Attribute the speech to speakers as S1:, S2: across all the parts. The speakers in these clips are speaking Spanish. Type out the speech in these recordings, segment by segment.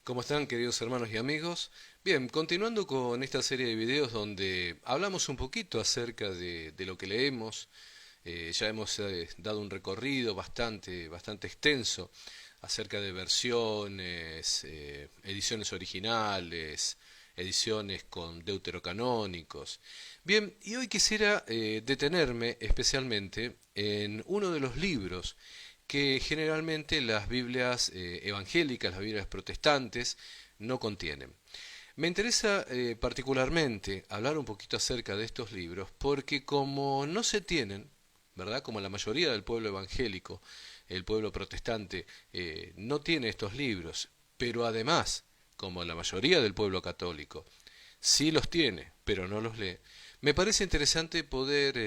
S1: ¿Cómo están, queridos hermanos y amigos? Bien, continuando con esta serie de videos donde hablamos un poquito acerca de lo que leemos. Ya hemos dado un recorrido bastante extenso acerca de versiones, ediciones originales, ediciones con deuterocanónicos. Bien, y hoy quisiera detenerme especialmente en uno de los libros que generalmente las Biblias evangélicas, las Biblias protestantes, no contienen. Me interesa particularmente hablar un poquito acerca de estos libros porque como no se tienen, ¿verdad? Como la mayoría del pueblo evangélico, el pueblo protestante no tiene estos libros, pero además, como la mayoría del pueblo católico, sí los tiene, pero no los lee. Me parece interesante poder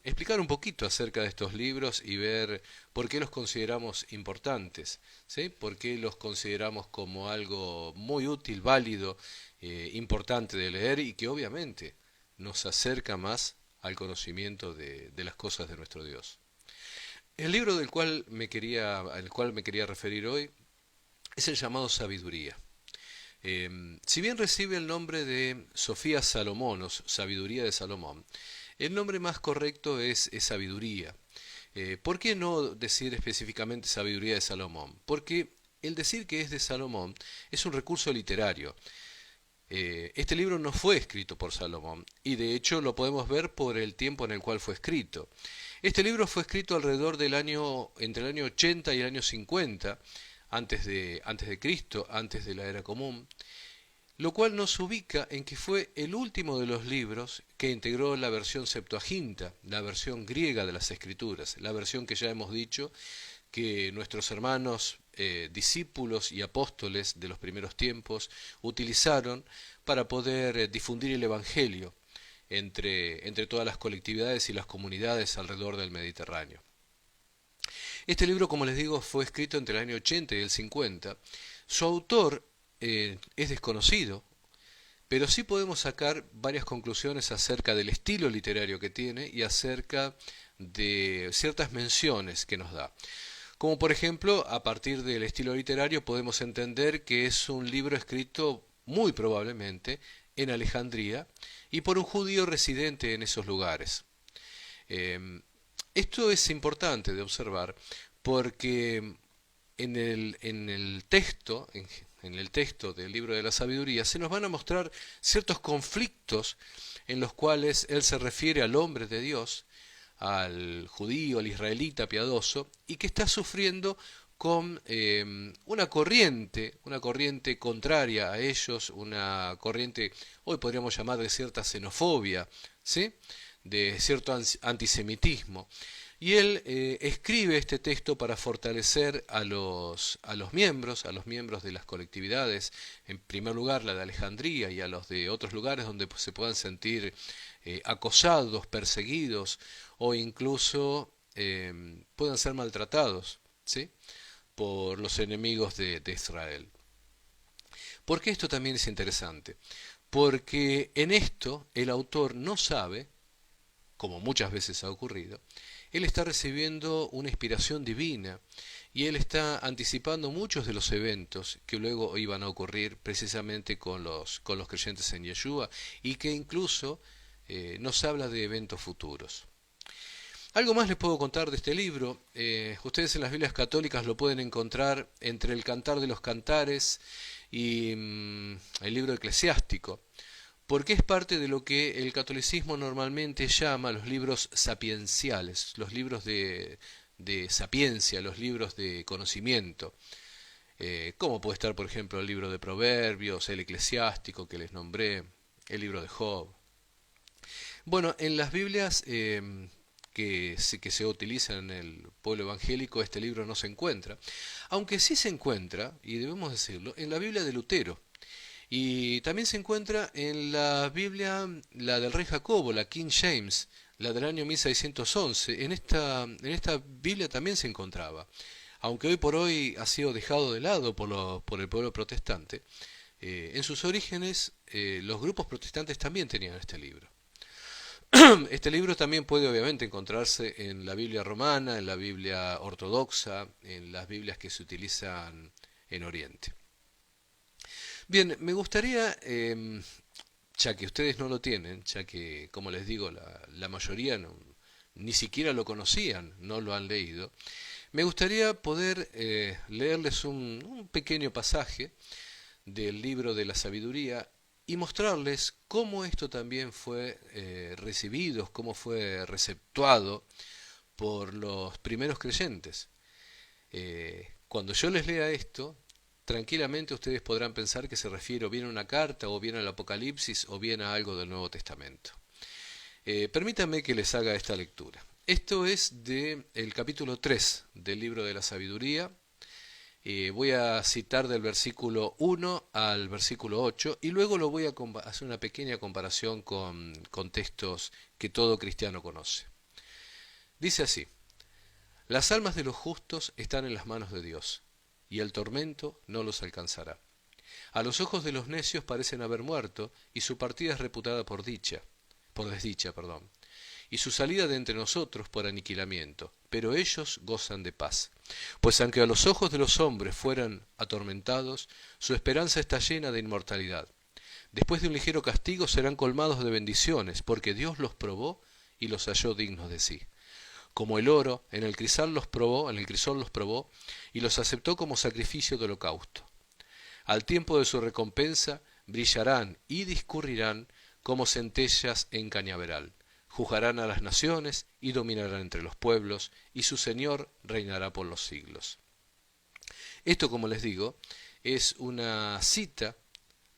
S1: explicar un poquito acerca de estos libros y ver por qué los consideramos importantes, ¿sí? Por qué los consideramos como algo muy útil, válido, importante de leer y que obviamente nos acerca más al conocimiento de las cosas de nuestro Dios. El libro al cual me quería referir hoy es el llamado Sabiduría. Si bien recibe el nombre de Sofía Salomón o Sabiduría de Salomón, el nombre más correcto es Sabiduría. ¿Por qué no decir específicamente Sabiduría de Salomón? Porque el decir que es de Salomón es un recurso literario. Este libro no fue escrito por Salomón y de hecho lo podemos ver por el tiempo en el cual fue escrito. Este libro fue escrito alrededor entre el año 80 y el año 50 antes de Cristo, antes de la era común, lo cual nos ubica en que fue el último de los libros que integró la versión Septuaginta, la versión griega de las Escrituras, la versión que ya hemos dicho que nuestros hermanos discípulos y apóstoles de los primeros tiempos utilizaron para poder difundir el Evangelio entre todas las colectividades y las comunidades alrededor del Mediterráneo. Este libro, como les digo, fue escrito entre el año 80 y el 50. Su autor es desconocido, pero sí podemos sacar varias conclusiones acerca del estilo literario que tiene y acerca de ciertas menciones que nos da. Como por ejemplo, a partir del estilo literario podemos entender que es un libro escrito muy probablemente en Alejandría y por un judío residente en esos lugares. Eh, Esto es importante de observar porque en el texto del libro de la sabiduría, se nos van a mostrar ciertos conflictos en los cuales él se refiere al hombre de Dios, al judío, al israelita piadoso, y que está sufriendo con una corriente contraria a ellos, una corriente, hoy podríamos llamar de cierta xenofobia, ¿sí? De cierto antisemitismo. Y él escribe este texto para fortalecer a los miembros de las colectividades, en primer lugar la de Alejandría y a los de otros lugares donde se puedan sentir acosados, perseguidos o incluso puedan ser maltratados, ¿sí? Por los enemigos de Israel. ¿Por qué esto también es interesante? Porque en esto el autor no sabe, como muchas veces ha ocurrido, él está recibiendo una inspiración divina y él está anticipando muchos de los eventos que luego iban a ocurrir precisamente con los creyentes en Yeshua y que incluso nos habla de eventos futuros. Algo más les puedo contar de este libro. Ustedes en las Biblias católicas lo pueden encontrar entre el Cantar de los Cantares y el libro eclesiástico, porque es parte de lo que el catolicismo normalmente llama los libros sapienciales, los libros de sapiencia, los libros de conocimiento. Como puede estar, por ejemplo, el libro de Proverbios, el eclesiástico que les nombré, el libro de Job. Bueno, en las Biblias que se utilizan en el pueblo evangélico, este libro no se encuentra, aunque sí se encuentra, y debemos decirlo, en la Biblia de Lutero. Y también se encuentra en la Biblia, la del rey Jacobo, la King James, la del año 1611. En esta Biblia también se encontraba. Aunque hoy por hoy ha sido dejado de lado por el pueblo protestante, en sus orígenes los grupos protestantes también tenían este libro. Este libro también puede obviamente encontrarse en la Biblia romana, en la Biblia ortodoxa, en las Biblias que se utilizan en Oriente. Bien, me gustaría, ya que ustedes no lo tienen, ya que, como les digo, la mayoría ni siquiera lo conocían, no lo han leído, me gustaría poder leerles un pequeño pasaje del libro de la sabiduría y mostrarles cómo esto también fue recibido, cómo fue receptuado por los primeros creyentes. Cuando yo les lea esto, tranquilamente ustedes podrán pensar que se refiere o bien a una carta, o bien al Apocalipsis, o bien a algo del Nuevo Testamento. Permítanme que les haga esta lectura. Esto es del capítulo 3 del libro de la sabiduría. Voy a citar del versículo 1 al versículo 8 y luego lo voy a hacer una pequeña comparación con textos que todo cristiano conoce. Dice así: las almas de los justos están en las manos de Dios, y el tormento no los alcanzará. A los ojos de los necios parecen haber muerto, y su partida es reputada por desdicha, perdón, y su salida de entre nosotros por aniquilamiento, pero ellos gozan de paz. Pues aunque a los ojos de los hombres fueran atormentados, su esperanza está llena de inmortalidad. Después de un ligero castigo serán colmados de bendiciones, porque Dios los probó y los halló dignos de sí. Como el oro, en el crisol los probó y los aceptó como sacrificio de holocausto. Al tiempo de su recompensa brillarán y discurrirán como centellas en cañaveral. Juzgarán a las naciones y dominarán entre los pueblos, y su Señor reinará por los siglos. Esto, como les digo, es una cita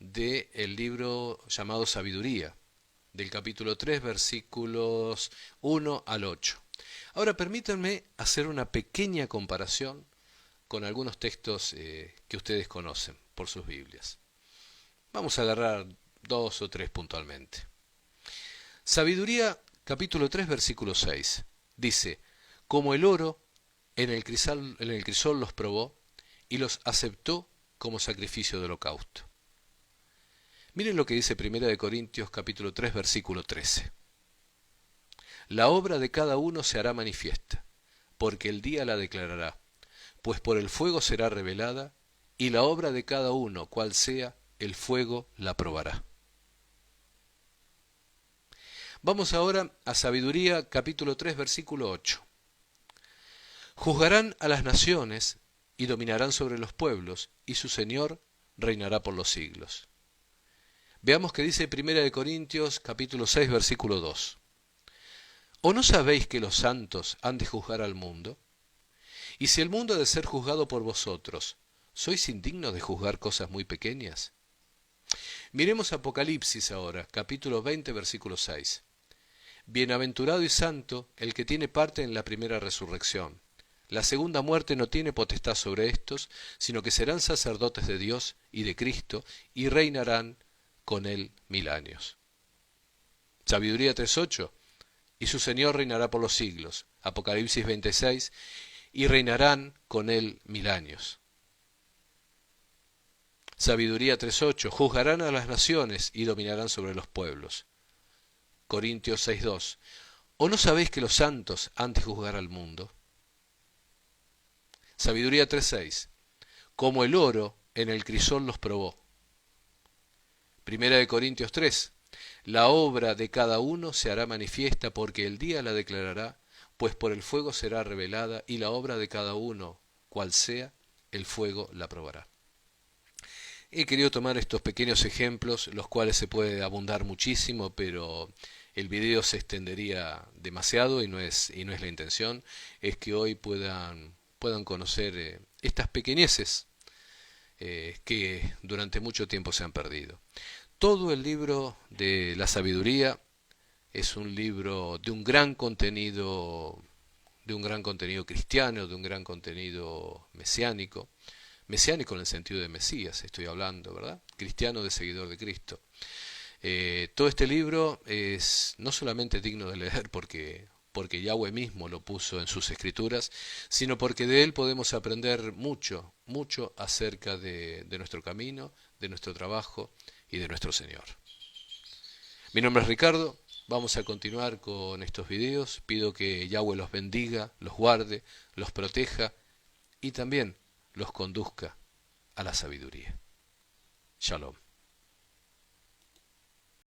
S1: del libro llamado Sabiduría, del capítulo 3, versículos 1 al 8. Ahora permítanme hacer una pequeña comparación con algunos textos que ustedes conocen por sus Biblias. Vamos a agarrar dos o tres puntualmente. Sabiduría, capítulo 3, versículo 6. Dice: como el oro, en el crisol los probó y los aceptó como sacrificio de holocausto. Miren lo que dice 1 Corintios, capítulo 3, versículo 13. La obra de cada uno se hará manifiesta, porque el día la declarará, pues por el fuego será revelada, y la obra de cada uno, cual sea, el fuego la probará. Vamos ahora a Sabiduría, capítulo 3, versículo 8. Juzgarán a las naciones y dominarán sobre los pueblos, y su Señor reinará por los siglos. Veamos qué dice 1 Corintios, capítulo 6, versículo 2. ¿O no sabéis que los santos han de juzgar al mundo? Y si el mundo ha de ser juzgado por vosotros, ¿sois indignos de juzgar cosas muy pequeñas? Miremos Apocalipsis ahora, capítulo 20, versículo 6. Bienaventurado y santo el que tiene parte en la primera resurrección. La segunda muerte no tiene potestad sobre estos, sino que serán sacerdotes de Dios y de Cristo, y reinarán con él 1000 años. Sabiduría 3.8. Y su Señor reinará por los siglos. Apocalipsis 26. Y reinarán con él 1000 años. Sabiduría 3.8. Juzgarán a las naciones y dominarán sobre los pueblos. Corintios 6.2. ¿O no sabéis que los santos han de juzgar al mundo? Sabiduría 3.6. Como el oro en el crisol los probó. 1 Corintios 3. La obra de cada uno se hará manifiesta, porque el día la declarará, pues por el fuego será revelada, y la obra de cada uno, cual sea, el fuego la probará. He querido tomar estos pequeños ejemplos, los cuales se puede abundar muchísimo, pero el video se extendería demasiado y no es la intención. Es que hoy puedan conocer estas pequeñeces que durante mucho tiempo se han perdido. Todo el libro de la sabiduría es un libro de un gran contenido cristiano, de un gran contenido mesiánico en el sentido de Mesías, estoy hablando, ¿verdad? Cristiano de seguidor de Cristo. Todo este libro es no solamente digno de leer porque Yahweh mismo lo puso en sus escrituras, sino porque de él podemos aprender mucho acerca de nuestro camino, de nuestro trabajo y de nuestro Señor. Mi nombre es Ricardo, vamos a continuar con estos videos. Pido que Yahweh los bendiga, los guarde, los proteja y también los conduzca a la sabiduría. Shalom.